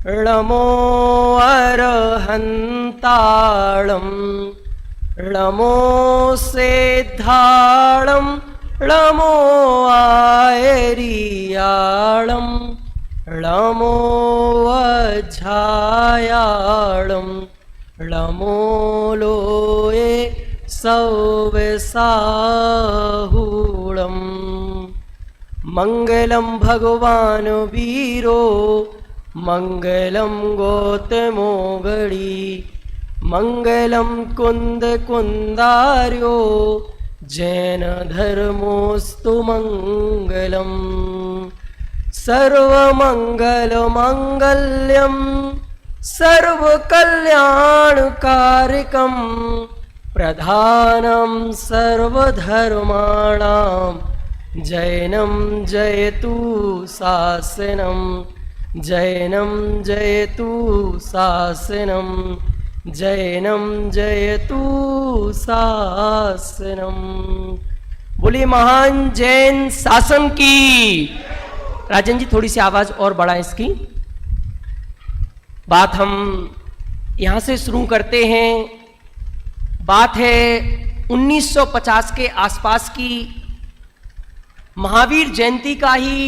णमो अरहन्ताळं णमो सेद्धाळं णमो आयरियाळं णमो वज्झायाळं णमो लोये सौवसाहुळं मंगलं भगवान् वीरो मंगलं गौतमो गणी मंगलं कुंद कुंदार्यो जैन धर्मोस्तु मंगलम् सर्वमंगल मंगल्यं सर्वकल्याणकारकं प्रधानं सर्वधर्माणां जैनं जयतु शासनं जैनं जयतु शासनं जैनं जयतु शासनं। बोलिए महान जैन शासन की। राजन जी थोड़ी सी आवाज और बढ़ाएं इसकी। बात हम यहां से शुरू करते हैं। बात है 1950 के आसपास की। महावीर जयंती का ही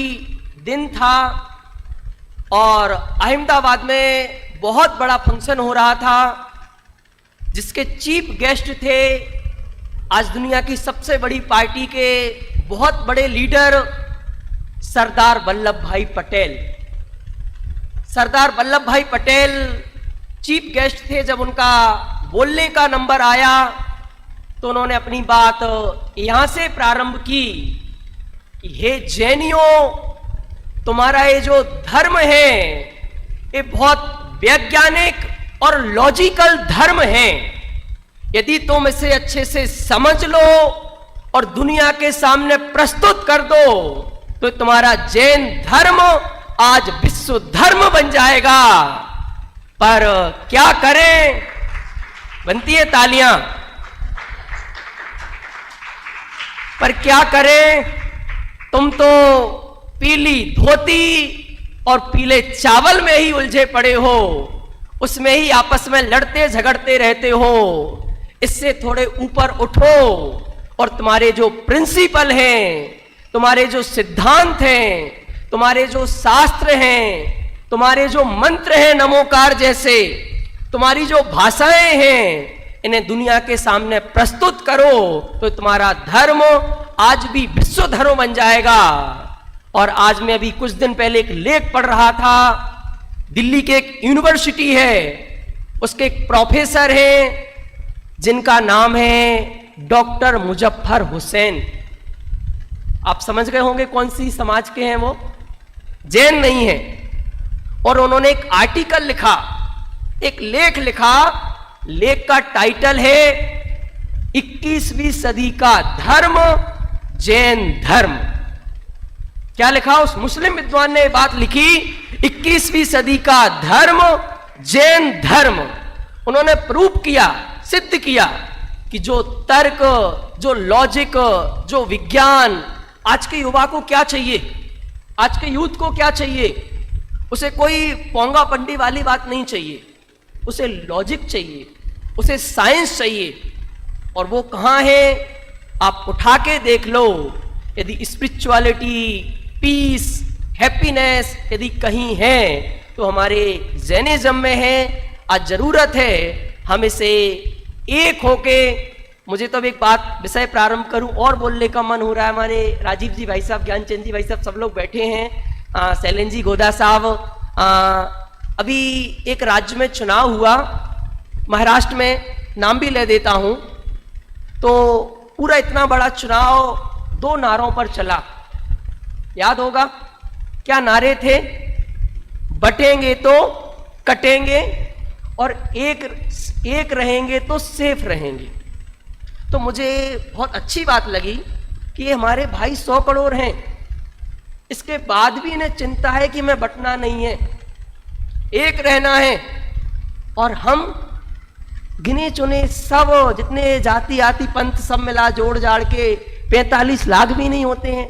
दिन था और अहमदाबाद में बहुत बड़ा फंक्शन हो रहा था जिसके चीफ गेस्ट थे आज दुनिया की सबसे बड़ी पार्टी के बहुत बड़े लीडर सरदार वल्लभ भाई पटेल। सरदार वल्लभ भाई पटेल चीफ गेस्ट थे। जब उनका बोलने का नंबर आया तो उन्होंने अपनी बात यहां से प्रारंभ की कि हे जैनियों, तुम्हारा ये जो धर्म है ये बहुत वैज्ञानिक और लॉजिकल धर्म है। यदि तुम इसे अच्छे से समझ लो और दुनिया के सामने प्रस्तुत कर दो तो तुम्हारा जैन धर्म आज विश्व धर्म बन जाएगा। पर क्या करें? बनती है तालियां। पर क्या करें? तुम तो पीली धोती और पीले चावल में ही उलझे पड़े हो, उसमें ही आपस में लड़ते झगड़ते रहते हो। इससे थोड़े ऊपर उठो और तुम्हारे जो प्रिंसिपल हैं, तुम्हारे जो सिद्धांत हैं, तुम्हारे जो शास्त्र हैं, तुम्हारे जो मंत्र हैं नमोकार जैसे, तुम्हारी जो भाषाएं हैं, इन्हें दुनिया के सामने प्रस्तुत करो तो तुम्हारा धर्म आज भी विश्व धर्म बन जाएगा। और आज मैं अभी कुछ दिन पहले एक लेख पढ़ रहा था। दिल्ली के एक यूनिवर्सिटी है, उसके एक प्रोफेसर हैं जिनका नाम है डॉक्टर मुजफ्फर हुसैन। आप समझ गए होंगे कौन सी समाज के हैं वो, जैन नहीं है। और उन्होंने एक आर्टिकल लिखा, एक लेख लिखा। लेख का टाइटल है 21वीं सदी का धर्म जैन धर्म। क्या लिखा? उस मुस्लिम विद्वान ने बात लिखी, 21वीं सदी का धर्म जैन धर्म। उन्होंने प्रूव किया, सिद्ध किया कि जो तर्क, जो लॉजिक, जो विज्ञान, आज के युवा को क्या चाहिए, आज के यूथ को क्या चाहिए? उसे कोई पोंगा पंडी वाली बात नहीं चाहिए, उसे लॉजिक चाहिए, उसे साइंस चाहिए। और वो कहाँ है? आप उठा के देख लो। यदि स्पिरिचुअलिटी, पीस, हैप्पीनेस यदि कहीं है तो हमारे जैनिज्म में है। आज जरूरत है हम इसे एक होके। मुझे तो अब एक बात विषय प्रारंभ करूं और बोलने का मन हो रहा है। हमारे राजीव जी भाई साहब, ज्ञानचंद जी भाई साहब, सब लोग बैठे हैं, शैलेन जी गोदा साहब। अभी एक राज्य में चुनाव हुआ, महाराष्ट्र में, नाम भी ले देता हूं। तो पूरा इतना बड़ा चुनाव 2 नारों पर चला, याद होगा क्या नारे थे? बटेंगे तो कटेंगे और एक रहेंगे तो सेफ रहेंगे। तो मुझे बहुत अच्छी बात लगी कि ये हमारे भाई 100 करोड़ हैं, इसके बाद भी इन्हें चिंता है कि मैं बटना नहीं है, एक रहना है। और हम गिने चुने सब, जितने जाति आति पंथ सब मिला जोड़ जाड़ के 45 लाख भी नहीं होते हैं,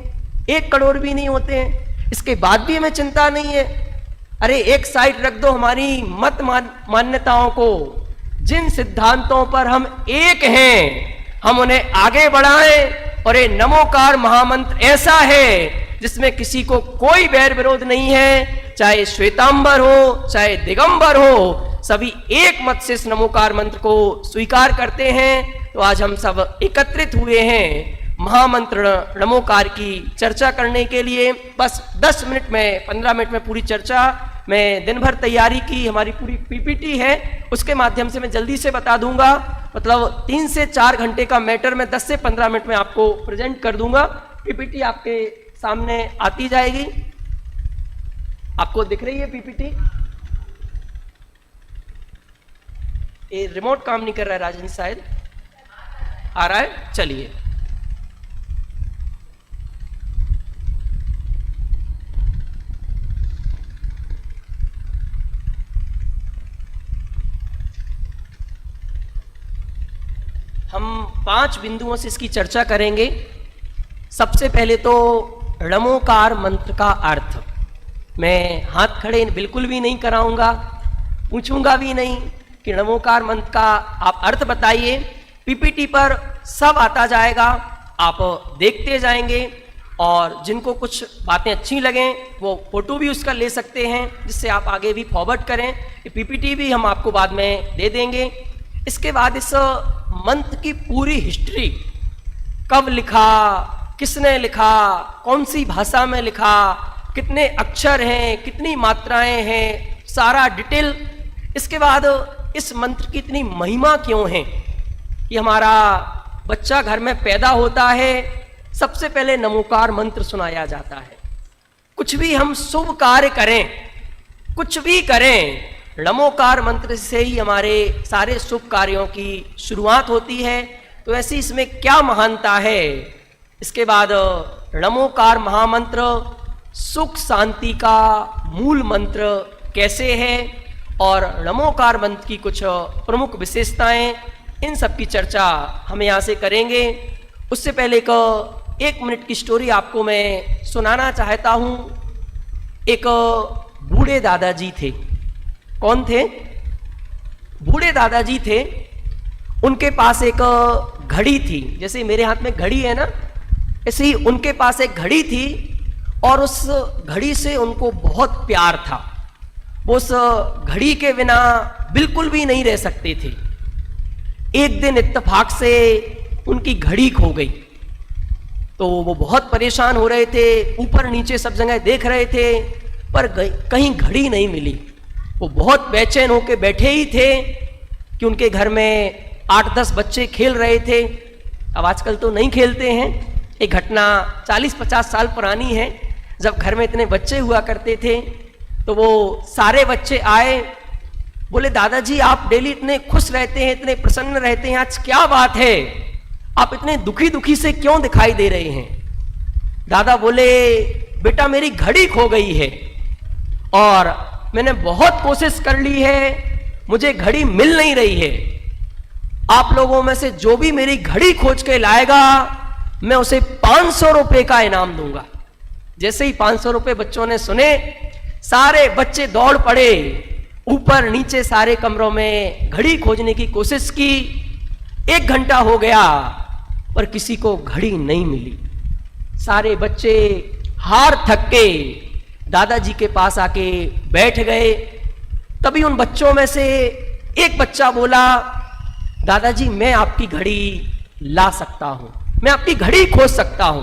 1 करोड़ भी नहीं होते हैं, इसके बाद भी हमें चिंता नहीं है। अरे एक साइड रख दो हमारी मत मान्यताओं को, जिन सिद्धांतों पर हम एक हैं हम उन्हें आगे बढ़ाएं। और ये नमोकार महामंत्र ऐसा है जिसमें किसी को कोई बैर विरोध नहीं है, चाहे श्वेतांबर हो चाहे दिगंबर हो, सभी एक मत से इस नमोकार मंत्र को स्वीकार करते हैं। तो आज हम सब एकत्रित हुए हैं महामंत्र नमोकार की चर्चा करने के लिए। बस 10 मिनट में 15 मिनट में पूरी चर्चा, मैं दिन भर तैयारी की, हमारी पूरी पीपीटी है, उसके माध्यम से मैं जल्दी से बता दूंगा। मतलब 3 से 4 घंटे का मैटर मैं 10 से 15 मिनट में आपको प्रेजेंट कर दूंगा। पीपीटी आपके सामने आती जाएगी, आपको दिख रही है पीपीटी? ये रिमोट काम नहीं कर रहा है राजन, शायद आ रहा है, चलिए। हम 5 बिंदुओं से इसकी चर्चा करेंगे। सबसे पहले तो नमोकार मंत्र का अर्थ, मैं हाथ खड़े बिल्कुल भी नहीं कराऊंगा, पूछूंगा भी नहीं कि नमोकार मंत्र का आप अर्थ बताइए। पीपीटी पर सब आता जाएगा, आप देखते जाएंगे और जिनको कुछ बातें अच्छी लगें वो फोटो भी उसका ले सकते हैं, जिससे आप आगे भी फॉरवर्ड करें। पीपीटी भी हम आपको बाद में दे देंगे। इसके बाद इस मंत्र की पूरी हिस्ट्री, कब लिखा, किसने लिखा, कौन सी भाषा में लिखा, कितने अक्षर हैं, कितनी मात्राएं हैं, सारा डिटेल। इसके बाद इस मंत्र की इतनी महिमा क्यों है कि हमारा बच्चा घर में पैदा होता है, सबसे पहले नमोकार मंत्र सुनाया जाता है। कुछ भी हम शुभ कार्य करें, कुछ भी करें, नमोकार मंत्र से ही हमारे सारे शुभ कार्यों की शुरुआत होती है। तो ऐसी इसमें क्या महानता है। इसके बाद नमोकार महामंत्र सुख शांति का मूल मंत्र कैसे है और नमोकार मंत्र की कुछ प्रमुख विशेषताएं, इन सब की चर्चा हम यहाँ से करेंगे। उससे पहले एक मिनट की स्टोरी आपको मैं सुनाना चाहता हूँ। एक बूढ़े दादाजी थे। कौन थे? बूढ़े दादाजी थे। उनके पास एक घड़ी थी, जैसे मेरे हाथ में घड़ी है ना, ऐसे ही उनके पास एक घड़ी थी और उस घड़ी से उनको बहुत प्यार था। वो उस घड़ी के बिना बिल्कुल भी नहीं रह सकते थे। एक दिन इत्तेफाक से उनकी घड़ी खो गई, तो वो बहुत परेशान हो रहे थे, ऊपर नीचे सब जगह देख रहे थे, पर कहीं घड़ी नहीं मिली। वो बहुत बेचैन होकर बैठे ही थे कि उनके घर में 8-10 बच्चे खेल रहे थे। अब आजकल तो नहीं खेलते हैं, ये घटना 40-50 साल पुरानी है। जब घर में इतने बच्चे हुआ करते थे तो वो सारे बच्चे आए, बोले दादाजी आप डेली इतने खुश रहते हैं, इतने प्रसन्न रहते हैं, आज क्या बात है, आप इतने दुखी दुखी से क्यों दिखाई दे रहे हैं? दादा बोले बेटा मेरी घड़ी खो गई है और मैंने बहुत कोशिश कर ली है, मुझे घड़ी मिल नहीं रही है। आप लोगों में से जो भी मेरी घड़ी खोज के लाएगा मैं उसे 500 रुपए का इनाम दूंगा। जैसे ही 500 रुपए बच्चों ने सुने, सारे बच्चे दौड़ पड़े, ऊपर नीचे सारे कमरों में घड़ी खोजने की कोशिश की। 1 घंटा हो गया पर किसी को घड़ी नहीं मिली। सारे बच्चे हार थक के दादाजी के पास आके बैठ गए। तभी उन बच्चों में से एक बच्चा बोला दादाजी मैं आपकी घड़ी ला सकता हूं, मैं आपकी घड़ी खोज सकता हूं।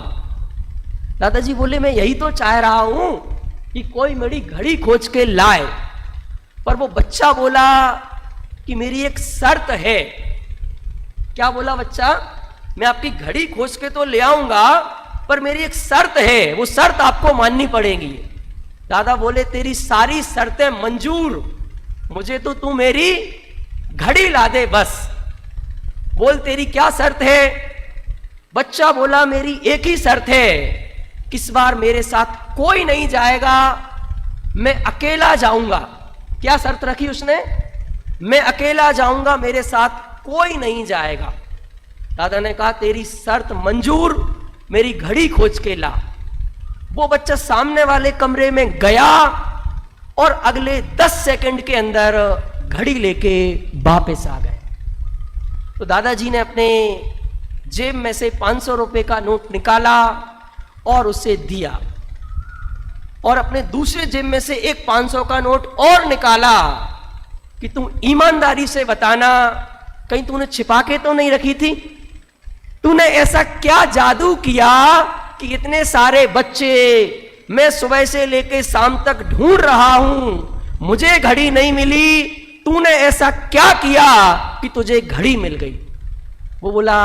दादाजी बोले मैं यही तो चाह रहा हूं कि कोई मेरी घड़ी खोज के लाए। पर वो बच्चा बोला कि मेरी एक शर्त है। क्या बोला बच्चा? मैं आपकी घड़ी खोज के तो ले आऊंगा पर मेरी एक शर्त है, वो शर्त आपको माननी पड़ेगी। दादा बोले तेरी सारी शर्तें मंजूर, मुझे तो तू मेरी घड़ी ला दे बस। बोल तेरी क्या शर्त है? बच्चा बोला मेरी एक ही शर्त है, इस बार मेरे साथ कोई नहीं जाएगा, मैं अकेला जाऊंगा। क्या शर्त रखी उसने? मैं अकेला जाऊंगा, मेरे साथ कोई नहीं जाएगा। दादा ने कहा तेरी शर्त मंजूर, मेरी घड़ी खोज के ला। वो बच्चा सामने वाले कमरे में गया और अगले 10 सेकंड के अंदर घड़ी लेके वापस आ गए। तो दादाजी ने अपने जेब में से 500 रुपए का नोट निकाला और उसे दिया, और अपने दूसरे जेब में से एक 500 का नोट और निकाला कि तुम ईमानदारी से बताना, कहीं तूने छिपा के तो नहीं रखी थी? तूने ऐसा क्या जादू किया कि इतने सारे बच्चे मैं सुबह से लेके शाम तक ढूंढ रहा हूं, मुझे घड़ी नहीं मिली, तूने ऐसा क्या किया कि तुझे घड़ी मिल गई? वो बोला,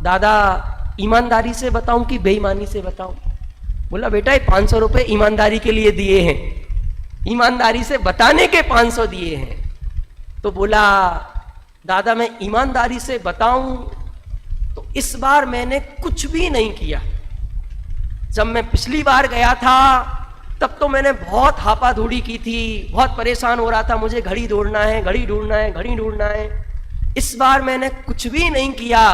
दादा ईमानदारी से बताऊं कि बेईमानी से बताऊं? बोला, बेटा ये 500 रुपए ईमानदारी के लिए दिए हैं, ईमानदारी से बताने के 500 दिए हैं। तो बोला, दादा मैं ईमानदारी से बताऊं तो इस बार मैंने कुछ भी नहीं किया। जब मैं पिछली बार गया था तब तो मैंने बहुत हापाधूड़ी की थी, बहुत परेशान हो रहा था, मुझे घड़ी ढूंढना है, घड़ी ढूंढना है, घड़ी ढूंढना है। इस बार मैंने कुछ भी नहीं किया,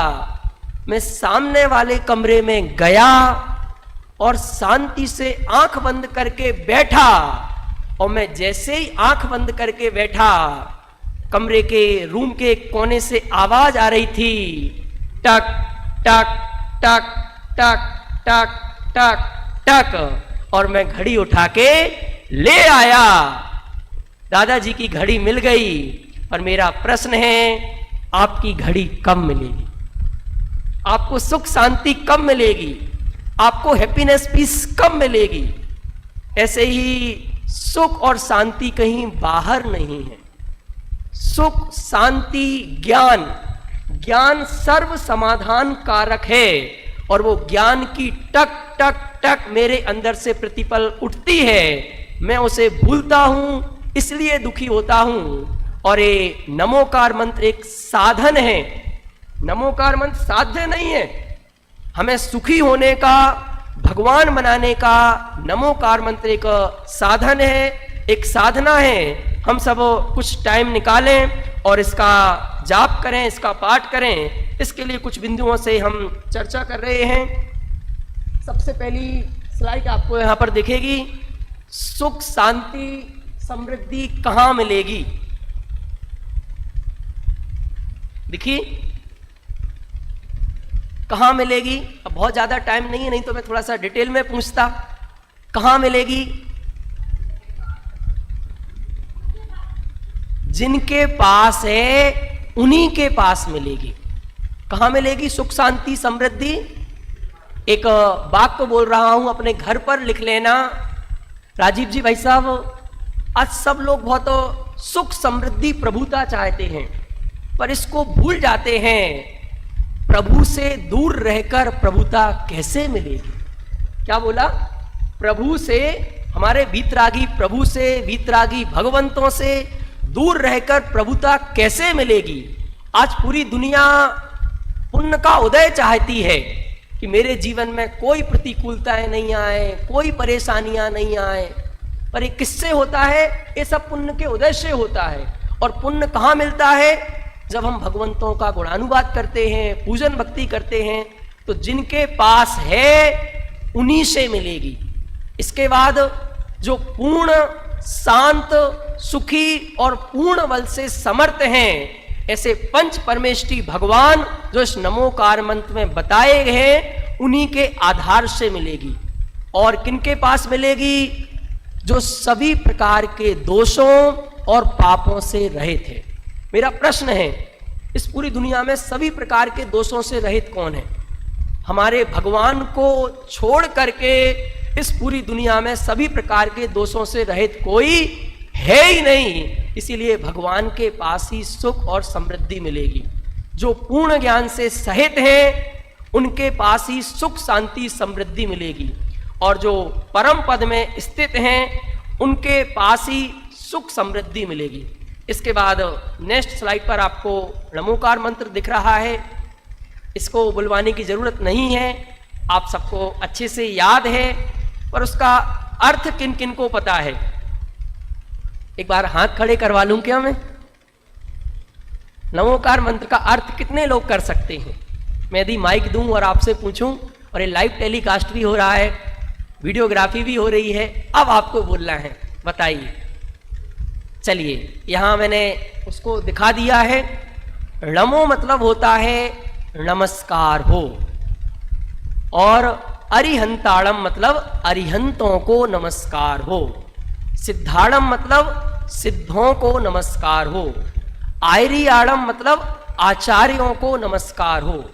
मैं सामने वाले कमरे में गया और शांति से आंख बंद करके बैठा, और मैं जैसे ही आंख बंद करके बैठा, कमरे के रूम के कोने से आवाज आ रही थी, टक टक टक टक टक टक टक, और मैं घड़ी उठा के ले आया। दादाजी की घड़ी मिल गई। और मेरा प्रश्न है, आपकी घड़ी कब मिलेगी? आपको सुख शांति कब मिलेगी? आपको हैप्पीनेस पीस कब मिलेगी? ऐसे ही सुख और शांति कहीं बाहर नहीं है। सुख शांति ज्ञान, ज्ञान सर्व समाधान कारक है, और वो ज्ञान की टक टक टक मेरे अंदर से प्रतिपल उठती है। मैं उसे भूलता हूं, इसलिए दुखी होता हूं। और ये नमोकार मंत्र एक साधन है। नमोकार मंत्र साध्य नहीं है। हमें सुखी होने का, भगवान बनाने का नमोकार मंत्र एक साधन है, एक साधना है। हम सब कुछ टाइम निकालें और इसका जाप करें, इसका पाठ करें। इसके लिए कुछ बिंदुओं से हम चर्चा कर रहे हैं। सबसे पहली स्लाइड आपको यहां पर दिखेगी, सुख शांति समृद्धि कहां मिलेगी? देखिए कहां मिलेगी। अब बहुत ज्यादा टाइम नहीं है, नहीं तो मैं थोड़ा सा डिटेल में पूछता। कहां मिलेगी? जिनके पास है उन्हीं के पास मिलेगी। कहां मिलेगी सुख शांति समृद्धि? एक बात को बोल रहा हूं, अपने घर पर लिख लेना। राजीव जी, भाई साहब, आज सब लोग बहुत सुख समृद्धि प्रभुता चाहते हैं, पर इसको भूल जाते हैं, प्रभु से दूर रहकर प्रभुता कैसे मिलेगी? क्या बोला? प्रभु से, हमारे वीतरागी प्रभु से, वीतरागी भगवंतों से दूर रहकर प्रभुता कैसे मिलेगी? आज पूरी दुनिया पुण्य का उदय चाहती है कि मेरे जीवन में कोई प्रतिकूलताएं नहीं आए, कोई परेशानियां नहीं आए। पर ये किससे होता है? ये सब पुण्य के उदय से होता है। और पुण्य कहाँ मिलता है? जब हम भगवंतों का गुणानुवाद करते हैं, पूजन भक्ति करते हैं, तो जिनके पास है उन्हीं से मिलेगी। इसके बाद जो पूर्ण शांत, सुखी और पूर्ण बल से समर्थ हैं, ऐसे पंच परमेष्ठी भगवान जो इस नमोकार मंत्र में बताए गए हैं, उन्हीं के आधार से मिलेगी। और किनके पास मिलेगी? जो सभी प्रकार के दोषों और पापों से रहित है। मेरा प्रश्न है, इस पूरी दुनिया में सभी प्रकार के दोषों से रहित कौन है? हमारे भगवान को छोड़ करके इस पूरी दुनिया में सभी प्रकार के दोषों से रहित कोई है ही नहीं। इसीलिए भगवान के पास ही सुख और समृद्धि मिलेगी। जो पूर्ण ज्ञान से सहित हैं, उनके पास ही सुख शांति समृद्धि मिलेगी। और जो परम पद में स्थित हैं, उनके पास ही सुख समृद्धि मिलेगी। इसके बाद नेक्स्ट स्लाइड पर आपको नमोकार मंत्र दिख रहा है। इसको बुलवाने की जरूरत नहीं है, आप सबको अच्छे से याद है, पर उसका अर्थ किन किन को पता है? एक बार हाथ खड़े करवा लूं क्या मैं? नमोकार मंत्र का अर्थ कितने लोग कर सकते हैं? मैं यदि माइक दूं और आपसे पूछूं, और ये लाइव टेलीकास्ट भी हो रहा है, वीडियोग्राफी भी हो रही है, अब आपको बोलना है, बताइए चलिए यहां मैंने उसको दिखा दिया है। णमो मतलब होता है नमस्कार हो, और अरिहंताड़म मतलब अरिहंतों को नमस्कार हो, सिद्धाड़म मतलब सिद्धों को नमस्कार हो, आयरियाड़म मतलब आचार्यों को नमस्कार हो,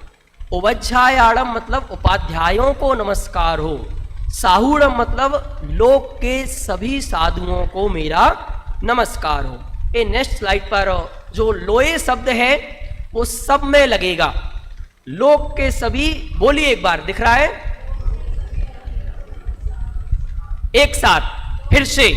उवज्झायाड़म मतलब उपाध्यायों को नमस्कार हो, साहूड़म मतलब लोक के सभी साधुओं को मेरा नमस्कार हो। ये नेक्स्ट स्लाइड पर जो लोए शब्द है वो सब में लगेगा। लोक के सभी, बोलिए एक बार, दिख रहा है? एक साथ फिर से,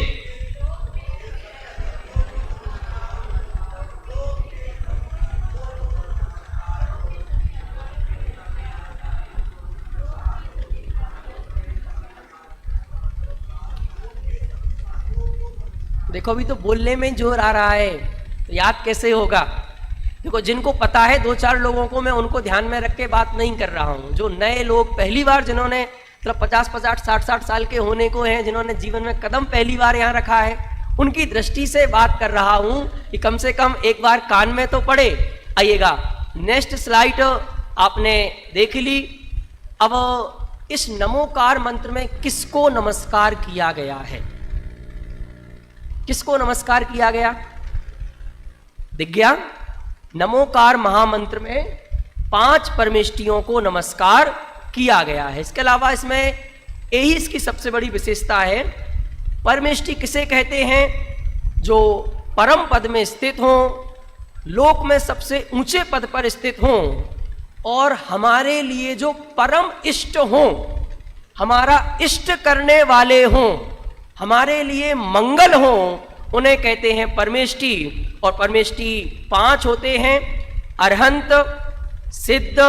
देखो अभी तो बोलने में जोर आ रहा है, तो याद कैसे होगा? देखो जिनको पता है, दो चार लोगों को मैं उनको ध्यान में रख के बात नहीं कर रहा हूं। जो नए लोग पहली बार, जिन्होंने मतलब 50-50 60-60 साल के होने को हैं, जिन्होंने जीवन में कदम पहली बार यहाँ रखा है, उनकी दृष्टि से बात कर रहा हूं कि कम से कम एक बार कान में तो पड़े। आइएगा, नेक्स्ट स्लाइड आपने देख ली। अब इस नमोकार मंत्र में किसको नमस्कार किया गया है? किसको नमस्कार किया गया? दिख गया? नमोकार महामंत्र में 5 परमेष्टियों को नमस्कार किया गया है। इसके अलावा इसमें यही इसकी सबसे बड़ी विशेषता है। परमेष्टि किसे कहते हैं? जो परम पद में स्थित हों, लोक में सबसे ऊंचे पद पर स्थित हों, और हमारे लिए जो परम इष्ट हों, हमारा इष्ट करने वाले हों, हमारे लिए मंगल हों, उन्हें कहते हैं परमेष्टि। और परमेष्टि 5 होते हैं: अरहंत, सिद्ध,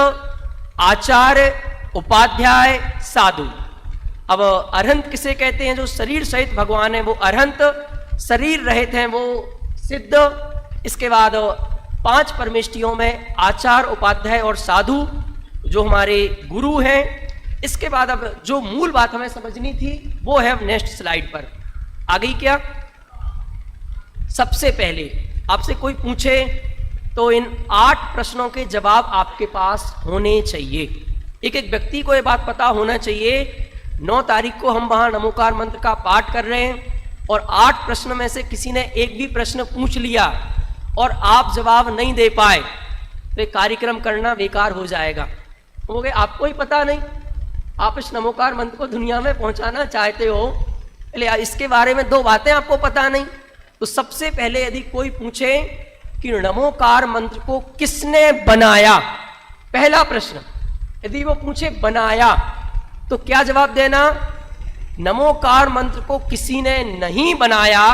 आचार्य, उपाध्याय, साधु। अब अरहंत किसे कहते हैं? जो शरीर सहित भगवान है वो अरहंत, शरीर रहित हैं वो सिद्ध। इसके बाद 5 परमेष्टियों में आचार्य, उपाध्याय और साधु जो हमारे गुरु हैं। इसके बाद अब जो मूल बात हमें समझनी थी वो है अब नेक्स्ट स्लाइड पर आ गई। क्या सबसे पहले आपसे कोई पूछे तो इन 8 प्रश्नों के जवाब आपके पास होने चाहिए। एक एक व्यक्ति को ये बात पता होना चाहिए। 9 तारीख को हम वहां नमोकार मंत्र का पाठ कर रहे हैं, और 8 प्रश्न में से किसी ने एक भी प्रश्न पूछ लिया और आप जवाब नहीं दे पाए तो ये कार्यक्रम करना बेकार हो जाएगा। हो गए, आपको ही पता नहीं, आप इस नमोकार मंत्र को दुनिया में पहुंचाना चाहते हो, इसके बारे में 2 बातें आपको पता नहीं। तो सबसे पहले यदि कोई पूछे कि नमोकार मंत्र को किसने बनाया, पहला प्रश्न यदि वो पूछे बनाया, तो क्या जवाब देना? नमोकार मंत्र को किसी ने नहीं बनाया।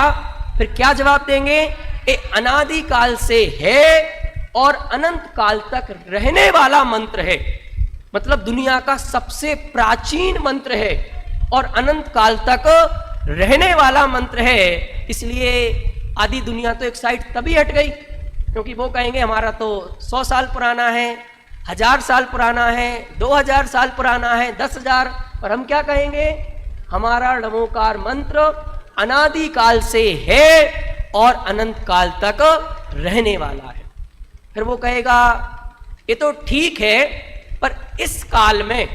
फिर क्या जवाब देंगे? ये अनादि काल से है और अनंत काल तक रहने वाला मंत्र है। मतलब दुनिया का सबसे प्राचीन मंत्र है और अनंत काल तक रहने वाला मंत्र है। इसलिए आदि दुनिया तो एक साइड तभी हट गई क्योंकि वो कहेंगे हमारा तो 100 साल पुराना है, 1000 साल पुराना है, 2000 साल पुराना है, 10,000। पर हम क्या कहेंगे? हमारा नमोकार मंत्र अनादि काल से है और अनंत काल तक रहने वाला है। फिर वो कहेगा ये तो ठीक है, पर इस काल में,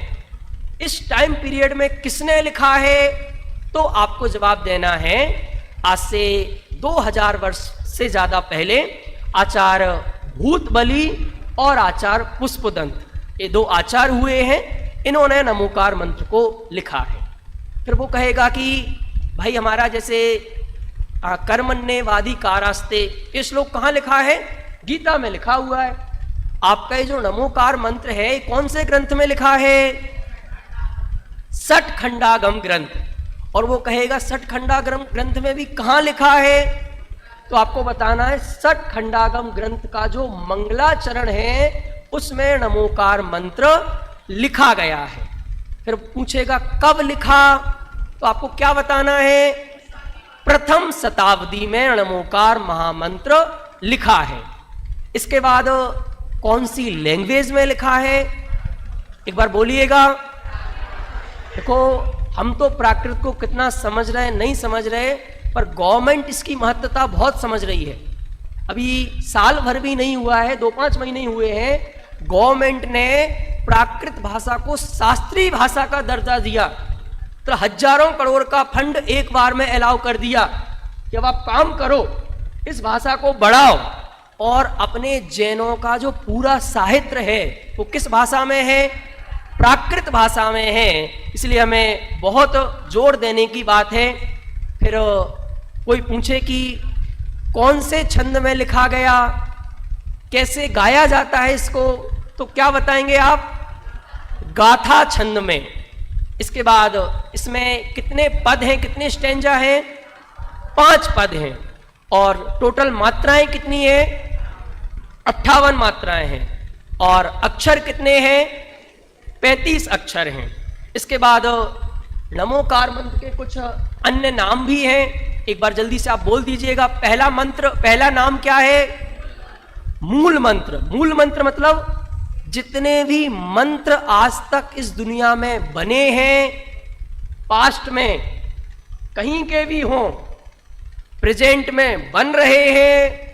इस टाइम पीरियड में किसने लिखा है? तो आपको जवाब देना है आज से 2000 वर्ष से ज्यादा पहले आचार्य भूतबली और आचार्य पुष्पदंत, ये 2 आचार्य हुए हैं, इन्होंने नमोकार मंत्र को लिखा है। फिर वो कहेगा कि भाई हमारा जैसे कर्मण्येवादी कारास्ते, ये श्लोक कहाँ लिखा है? गीता में लिखा हुआ है। आपका ये जो नमोकार मंत्र है कौन से ग्रंथ में लिखा है? 60 खंडागम ग्रंथ। और वो कहेगा 60 खंडागम ग्रंथ में भी कहाँ लिखा है? तो आपको बताना है 60 खंडागम ग्रंथ का जो मंगलाचरण है उसमें नमोकार मंत्र लिखा गया है। फिर पूछेगा कब लिखा? तो आपको क्या बताना है? प्रथम शताब्दी में नमोकार महामंत्र लिखा है। इसके बाद कौन सी लैंग्वेज में लिखा है? एक बार बोलिएगा। देखो हम तो प्राकृत को कितना समझ रहे नहीं समझ रहे, पर गवर्नमेंट इसकी महत्वता बहुत समझ रही है। अभी साल भर भी नहीं हुआ है, 2-5 महीने हुए हैं, गवर्नमेंट ने प्राकृत भाषा को शास्त्रीय भाषा का दर्जा दिया। तो हजारों करोड़ का फंड एक बार में अलाउ कर दिया कि अब आप काम करो, इस भाषा को बढ़ाओ। और अपने जैनों का जो पूरा साहित्य है वो किस भाषा में है? प्राकृत भाषा में है। इसलिए हमें बहुत जोर देने की बात है। फिर कोई पूछे कि कौन से छंद में लिखा गया, कैसे गाया जाता है इसको, तो क्या बताएंगे आप? गाथा छंद में। इसके बाद इसमें कितने पद हैं, कितने स्टैंजा हैं? 5 पद हैं। और टोटल मात्राएं कितनी है? 58 मात्राएं हैं। और अक्षर कितने हैं? 35 अक्षर हैं। इसके बाद नमोकार मंत्र के कुछ अन्य नाम भी हैं, एक बार जल्दी से आप बोल दीजिएगा। पहला नाम क्या है? मूल मंत्र। मूल मंत्र मतलब जितने भी मंत्र आज तक इस दुनिया में बने हैं, पास्ट में कहीं के भी हों, प्रेजेंट में बन रहे हैं,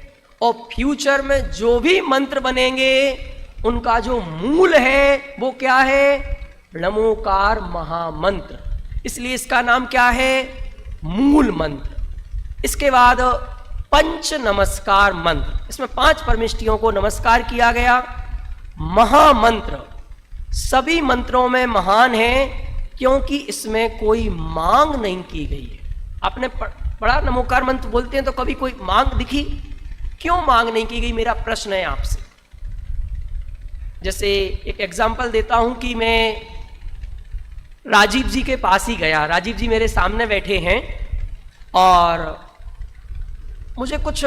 और फ्यूचर में जो भी मंत्र बनेंगे उनका जो मूल है वो क्या है? नमोकार महामंत्र। इसलिए इसका नाम क्या है? मूल मंत्र। इसके बाद पंच नमस्कार मंत्र, इसमें 5 परमेष्टियों को नमस्कार किया गया। महामंत्र सभी मंत्रों में महान है क्योंकि इसमें कोई मांग नहीं की गई है। आपने पढ़ा नमोकार मंत्र बोलते हैं तो कभी कोई मांग दिखी? क्यों मांग नहीं की गई, मेरा प्रश्न है आपसे। जैसे एक एग्जांपल देता हूं कि मैं राजीव जी के पास ही गया, राजीव जी मेरे सामने बैठे हैं और मुझे कुछ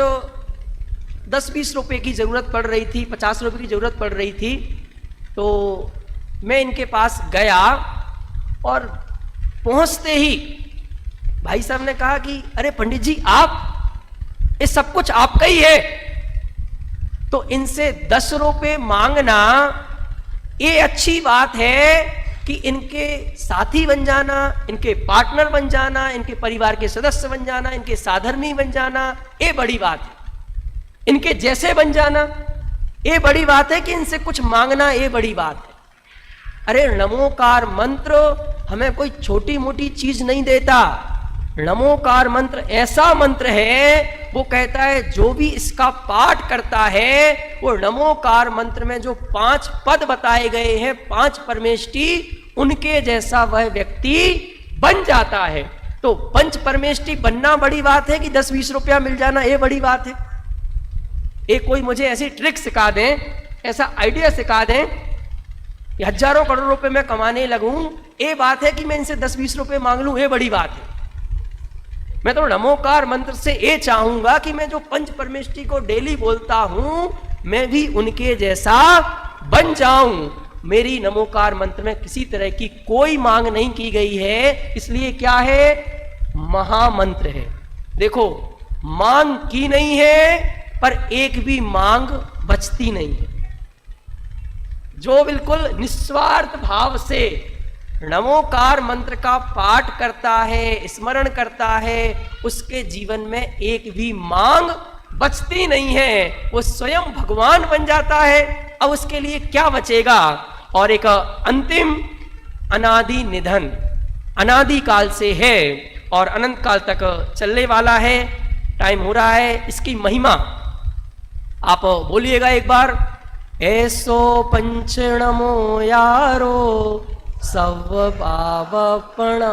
10-20 रुपए की ज़रूरत पड़ रही थी, 50 रुपए की ज़रूरत पड़ रही थी। तो मैं इनके पास गया और पहुंचते ही भाई साहब ने कहा कि अरे पंडित जी, आप, ये सब कुछ आपका ही है, तो इनसे 10 रुपए मांगना ये अच्छी बात है कि इनके साथी बन जाना, इनके पार्टनर बन जाना, इनके परिवार के सदस्य बन जाना, इनके साधर्मी बन जाना, ये बड़ी बात है। इनके जैसे बन जाना ये बड़ी बात है कि इनसे कुछ मांगना ये बड़ी बात है। अरे नमोकार मंत्र हमें कोई छोटी मोटी चीज नहीं देता। नमोकार मंत्र ऐसा मंत्र है, वो कहता है जो भी इसका पाठ करता है वो नमोकार मंत्र में जो 5 पद बताए गए हैं, 5 परमेष्टि, उनके जैसा वह व्यक्ति बन जाता है। तो पंच परमेष्टि बनना बड़ी बात है कि 10-20 रुपया मिल जाना ये बड़ी बात है। एक कोई मुझे ऐसी ट्रिक सिखा दें, ऐसा आइडिया सिखा दें कि हजारों करोड़ रुपए मैं कमाने लगूं, ये बात है कि मैं इनसे 10-20 रुपए मांग लूं, ये बड़ी बात है। मैं तो नमोकार मंत्र से ये चाहूंगा कि मैं जो पंच परमेष्टि को डेली बोलता हूं मैं भी उनके जैसा बन जाऊं। मेरी नमोकार मंत्र में किसी तरह की कोई मांग नहीं की गई है, इसलिए क्या है? महामंत्र है। देखो, मांग की नहीं है पर एक भी मांग बचती नहीं है। जो बिल्कुल निस्वार्थ भाव से नमोकार मंत्र का पाठ करता है, स्मरण करता है, उसके जीवन में एक भी मांग बचती नहीं है, वो स्वयं भगवान बन जाता है। अब उसके लिए क्या बचेगा? और एक अंतिम अनादि निधन, अनादि काल से है और अनंत काल तक चलने वाला है। टाइम हो रहा है, इसकी महिमा आप बोलिएगा एक बार। ऐसो पंच नमो यारो सब पावपणाशुणो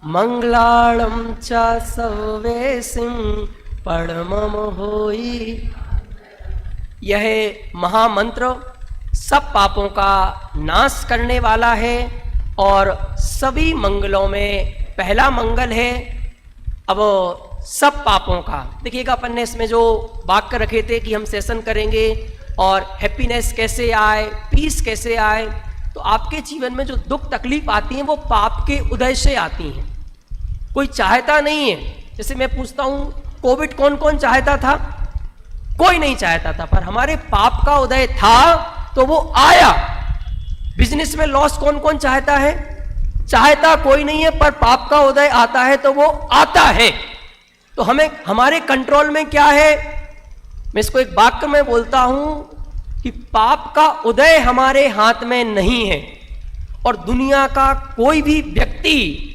मंगलालम च सर्वेसिं परमम होई। यह महामंत्र सब पापों का नाश करने वाला है और सभी मंगलों में पहला मंगल है। अब सब पापों का देखिएगा, अपन ने इसमें जो वाक्य रखे थे कि हम सेशन करेंगे और हैप्पीनेस कैसे आए, पीस कैसे आए, तो आपके जीवन में जो दुख तकलीफ आती हैं वो पाप के उदय से आती हैं। कोई चाहता नहीं है। जैसे मैं पूछता हूं कोविड कौन कौन चाहता था? कोई नहीं चाहता था, पर हमारे पाप का उदय था तो वो आया। बिजनेस में लॉस कौन कौन चाहता है? चाहता कोई नहीं है, पर पाप का उदय आता है तो वो आता है। तो हमें, हमारे कंट्रोल में क्या है? मैं इसको एक वाक्य में बोलता हूं कि पाप का उदय हमारे हाथ में नहीं है, और दुनिया का कोई भी व्यक्ति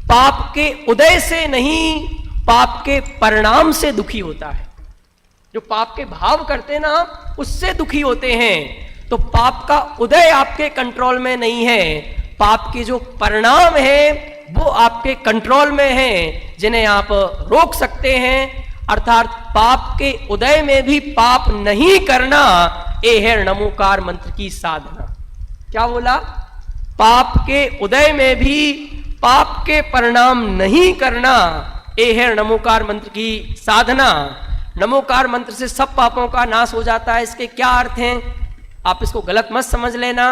पाप के उदय से नहीं, पाप के परिणाम से दुखी होता है। जो पाप के भाव करते ना, उससे दुखी होते हैं। तो पाप का उदय आपके कंट्रोल में नहीं है, पाप के जो परिणाम हैं वो आपके कंट्रोल में हैं, जिन्हें आप रोक सकते हैं। अर्थात पाप के उदय में भी पाप नहीं करना, ये है नमोकार मंत्र की साधना। क्या बोला? पाप के उदय में भी पाप के परिणाम नहीं करना, ये है नमोकार मंत्र की साधना। नमोकार मंत्र से सब पापों का नाश हो जाता है। इसके क्या अर्थ हैं? आप इसको गलत मत समझ लेना,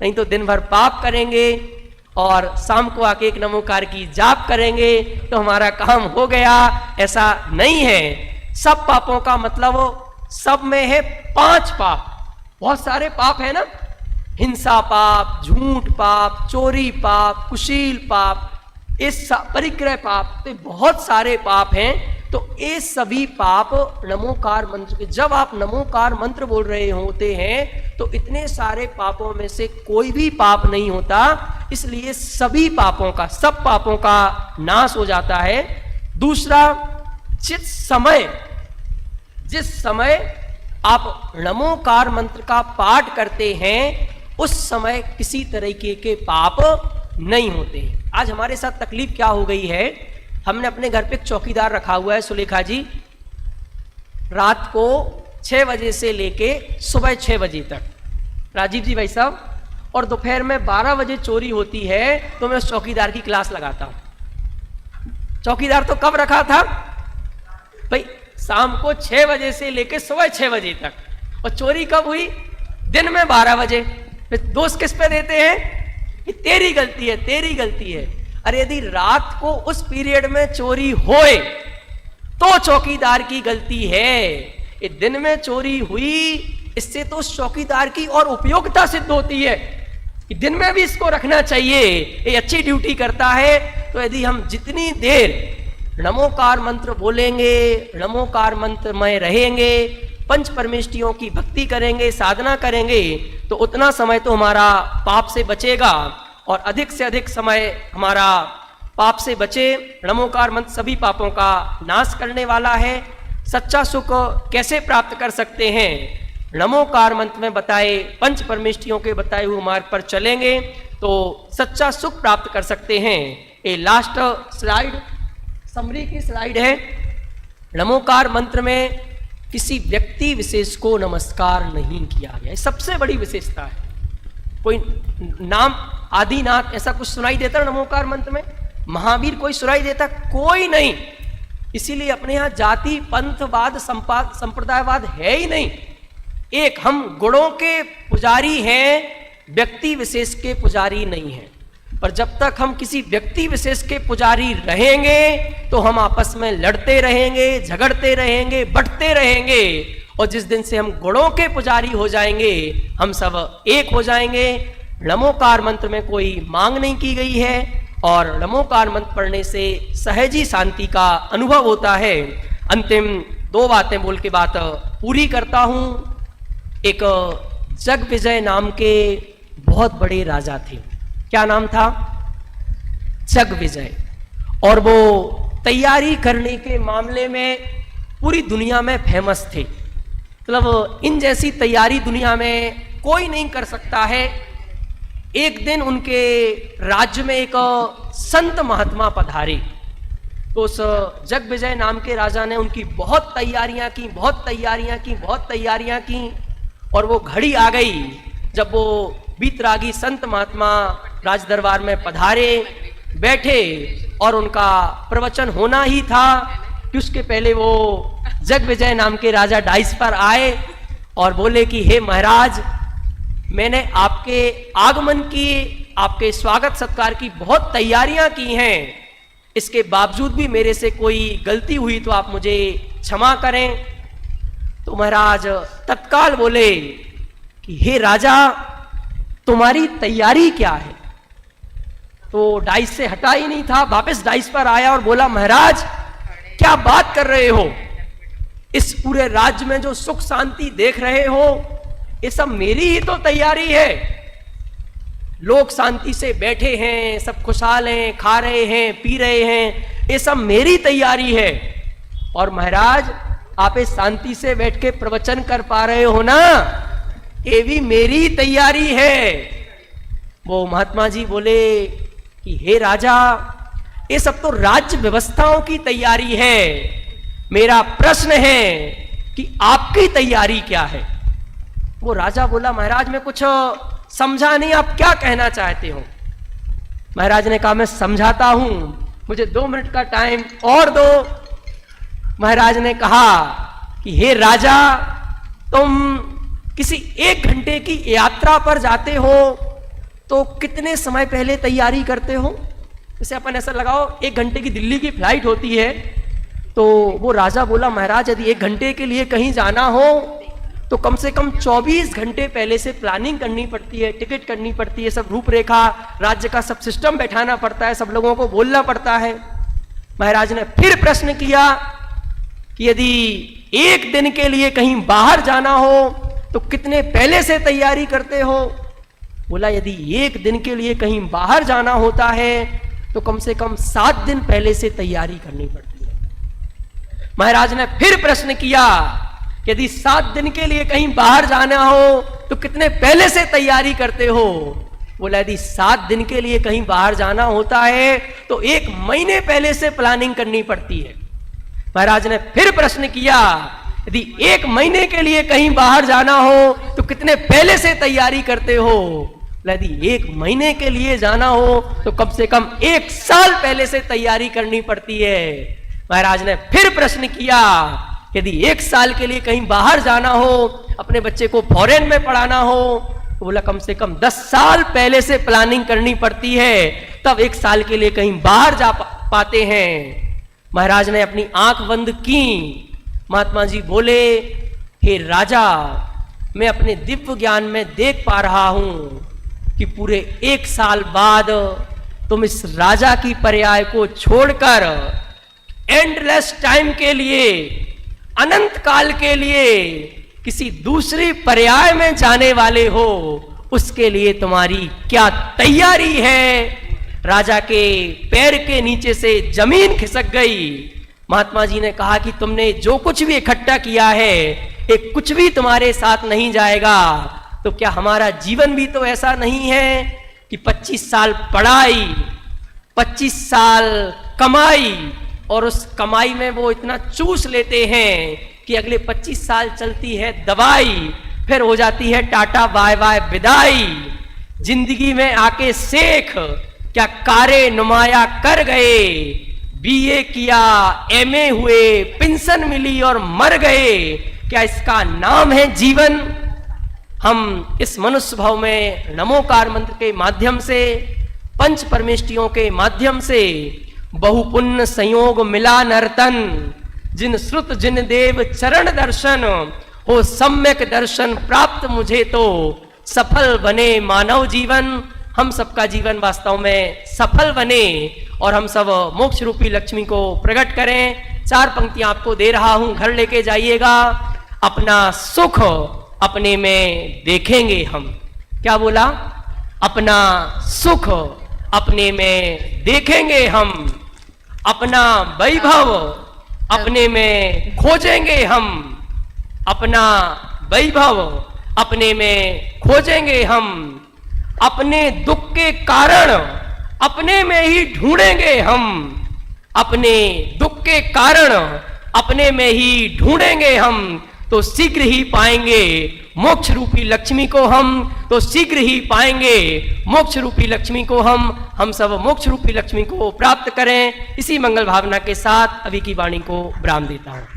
नहीं तो दिन भर पाप करेंगे और शाम को आके एक नमोकार की जाप करेंगे तो हमारा काम हो गया। ऐसा नहीं है। सब पापों का मतलब सब में है 5 पाप। बहुत सारे पाप है ना, हिंसा पाप, झूठ पाप, चोरी पाप, कुशील पाप, इस परिग्रह पाप, तो बहुत सारे पाप हैं। तो ये सभी पाप नमोकार मंत्र के, जब आप नमोकार मंत्र बोल रहे होते हैं तो इतने सारे पापों में से कोई भी पाप नहीं होता, इसलिए सभी पापों का, सब पापों का नाश हो जाता है। दूसरा, जिस समय आप नमोकार मंत्र का पाठ करते हैं उस समय किसी तरीके के पाप नहीं होते हैं। आज हमारे साथ तकलीफ क्या हो गई है, हमने अपने घर पे एक चौकीदार रखा हुआ है, सुलेखा जी। रात को 6 बजे से लेके सुबह 6 बजे तक, राजीव जी भाई साहब, और दोपहर में 12 बजे चोरी होती है तो मैं उस चौकीदार की क्लास लगाता हूं। चौकीदार तो कब रखा था भाई? शाम को 6 बजे से लेके सुबह 6 बजे तक। और चोरी कब हुई? दिन में 12 बजे। फिर दोष किस पे देते हैं कि तेरी गलती है, तेरी गलती है। अरे यदि रात को उस पीरियड में चोरी होए तो चौकीदार की गलती है। ये दिन में चोरी हुई, इससे तो उस चौकीदार की और उपयोगिता सिद्ध होती है कि दिन में भी इसको रखना चाहिए, ये अच्छी ड्यूटी करता है। तो यदि हम जितनी देर नमोकार मंत्र बोलेंगे, नमोकार मंत्र में रहेंगे, पंच परमेष्टियों की भक्ति करेंगे, साधना करेंगे, तो उतना समय तो हमारा पाप से बचेगा और अधिक से अधिक समय हमारा पाप से बचे। नमोकार मंत्र सभी पापों का नाश करने वाला है। सच्चा सुख कैसे प्राप्त कर सकते हैं? नमोकार मंत्र में बताए पंच परमेष्टियों के बताए हुए मार्ग पर चलेंगे तो सच्चा सुख प्राप्त कर सकते हैं। ये लास्ट स्लाइड, समरी की स्लाइड है। नमोकार मंत्र में किसी व्यक्ति विशेष को नमस्कार नहीं किया गया, सबसे बड़ी विशेषता है। कोई नाम आदिनाथ ऐसा कुछ सुनाई देता है नमोकार मंत्र में? महावीर कोई सुनाई देता? कोई नहीं। इसीलिए अपने यहां जाति पंथवाद संप्रदायवाद है ही नहीं। एक हम गुणों के पुजारी हैं, व्यक्ति विशेष के पुजारी नहीं हैं। पर जब तक हम किसी व्यक्ति विशेष के पुजारी रहेंगे तो हम आपस में लड़ते रहेंगे, झगड़ते रहेंगे, बंटते रहेंगे। और जिस दिन से हम गुणों के पुजारी हो जाएंगे, हम सब एक हो जाएंगे। नमोकार मंत्र में कोई मांग नहीं की गई है और नमोकार मंत्र पढ़ने से सहज ही शांति का अनुभव होता है। अंतिम 2 बातें बोल के बात पूरी करता हूं। एक जगविजय नाम के बहुत बड़े राजा थे। क्या नाम था? जगविजय। और वो तैयारी करने के मामले में पूरी दुनिया में फेमस थे। मतलब इन जैसी तैयारी दुनिया में कोई नहीं कर सकता है। एक दिन उनके राज्य में एक संत महात्मा पधारे तो उस जगविजय नाम के राजा ने उनकी बहुत तैयारियां की और वो घड़ी आ गई जब वो बीतरागी संत महात्मा राज दरबार में पधारे, बैठे और उनका प्रवचन होना ही था कि उसके पहले वो जगविजय नाम के राजा डाइस पर आए और बोले कि हे महाराज, मैंने आपके आगमन की, आपके स्वागत सत्कार की बहुत तैयारियां की हैं, इसके बावजूद भी मेरे से कोई गलती हुई तो आप मुझे क्षमा करें। तो महाराज तत्काल बोले कि हे राजा, तुम्हारी तैयारी क्या है? तो डाइस से हटा ही नहीं था, वापस डाइस पर आया और बोला, महाराज क्या बात कर रहे हो, इस पूरे राज्य में जो सुख शांति देख रहे हो ये सब मेरी ही तो तैयारी है। लोग शांति से बैठे हैं, सब खुशहाल हैं, खा रहे हैं, पी रहे हैं, ये सब मेरी तैयारी है। और महाराज आप इस शांति से बैठ के प्रवचन कर पा रहे हो ना, ये भी मेरी तैयारी है। वो महात्मा जी बोले कि हे राजा, ये सब तो राज्य व्यवस्थाओं की तैयारी है, मेरा प्रश्न है कि आपकी तैयारी क्या है। वो राजा बोला, महाराज मैं कुछ समझा नहीं, आप क्या कहना चाहते हो। महाराज ने कहा, मैं समझाता हूं, मुझे 2 मिनट का टाइम और दो। महाराज ने कहा कि हे राजा, तुम किसी 1 घंटे की यात्रा पर जाते हो तो कितने समय पहले तैयारी करते हो। जैसे अपन ऐसा लगाओ 1 घंटे की दिल्ली की फ्लाइट होती है, तो वो राजा बोला, महाराज यदि 1 घंटे के लिए कहीं जाना हो तो कम से कम 24 घंटे पहले से प्लानिंग करनी पड़ती है, टिकट करनी पड़ती है, सब रूपरेखा राज्य का सब सिस्टम बैठाना पड़ता है, सब लोगों को बोलना पड़ता है। महाराज ने फिर प्रश्न किया कि यदि 1 दिन के लिए कहीं बाहर जाना हो तो कितने पहले से तैयारी करते हो। बोला, यदि 1 दिन के लिए कहीं बाहर जाना होता है तो कम से कम 7 दिन पहले से तैयारी करनी पड़ती है। महाराज ने फिर प्रश्न किया, यदि 7 दिन के लिए कहीं बाहर जाना हो तो कितने पहले से तैयारी करते हो। बोला, यदि 7 दिन के लिए कहीं बाहर जाना होता है तो 1 महीने पहले से प्लानिंग करनी पड़ती है। महाराज ने फिर प्रश्न किया, यदि 1 महीने के लिए कहीं बाहर जाना हो तो कितने पहले से तैयारी करते हो। यदि 1 महीने के लिए जाना हो तो कम से कम 1 साल पहले से तैयारी करनी पड़ती है। महाराज ने फिर प्रश्न किया, यदि 1 साल के लिए कहीं बाहर जाना हो, अपने बच्चे को फॉरेन में पढ़ाना हो, तो बोला कम से कम 10 साल पहले से प्लानिंग करनी पड़ती है, तब 1 साल के लिए कहीं बाहर जा पाते हैं। महाराज ने अपनी आंख बंद की। महात्मा जी बोले, हे राजा, मैं अपने दिव्य ज्ञान में देख पा रहा हूं कि पूरे 1 साल बाद तुम इस राजा की पर्याय को छोड़कर एंडलेस टाइम के लिए, अनंत काल के लिए किसी दूसरी पर्याय में जाने वाले हो। उसके लिए तुम्हारी क्या तैयारी है। राजा के पैर के नीचे से जमीन खिसक गई। महात्मा जी ने कहा कि तुमने जो कुछ भी इकट्ठा किया है, एक कुछ भी तुम्हारे साथ नहीं जाएगा। तो क्या हमारा जीवन भी तो ऐसा नहीं है कि 25 साल पढ़ाई, 25 साल कमाई, और उस कमाई में वो इतना चूस लेते हैं कि अगले 25 साल चलती है दवाई, फिर हो जाती है टाटा बाय बाय विदाई। जिंदगी में आके शेख क्या कारे नुमाया कर गए, बीए किया, एमए हुए, पेंशन मिली और मर गए। क्या इसका नाम है जीवन। हम इस मनुष्य भाव में नमोकार मंत्र के माध्यम से, पंच परमेष्टियों के माध्यम से, बहुपुण्य संयोग मिला नर्तन, जिन श्रुत जिन देव चरण दर्शन, हो सम्यक दर्शन प्राप्त मुझे तो सफल बने मानव जीवन। हम सबका जीवन वास्तव में सफल बने और हम सब मोक्ष रूपी लक्ष्मी को प्रकट करें। 4 पंक्तियां आपको दे रहा हूं, घर लेके जाइएगा। अपना सुख अपने में देखेंगे हम। क्या बोला? अपना सुख अपने में देखेंगे हम, अपना वैभव अपने में खोजेंगे हम, अपना वैभव अपने में खोजेंगे हम, अपने दुख के कारण अपने में ही ढूंढेंगे हम, अपने दुख के कारण अपने में ही ढूंढेंगे हम, तो शीघ्र ही पाएंगे मोक्ष रूपी लक्ष्मी को हम, तो शीघ्र ही पाएंगे मोक्ष रूपी लक्ष्मी को हम सब मोक्ष रूपी लक्ष्मी को प्राप्त करें। इसी मंगल भावना के साथ अभी की वाणी को विराम देता हूं।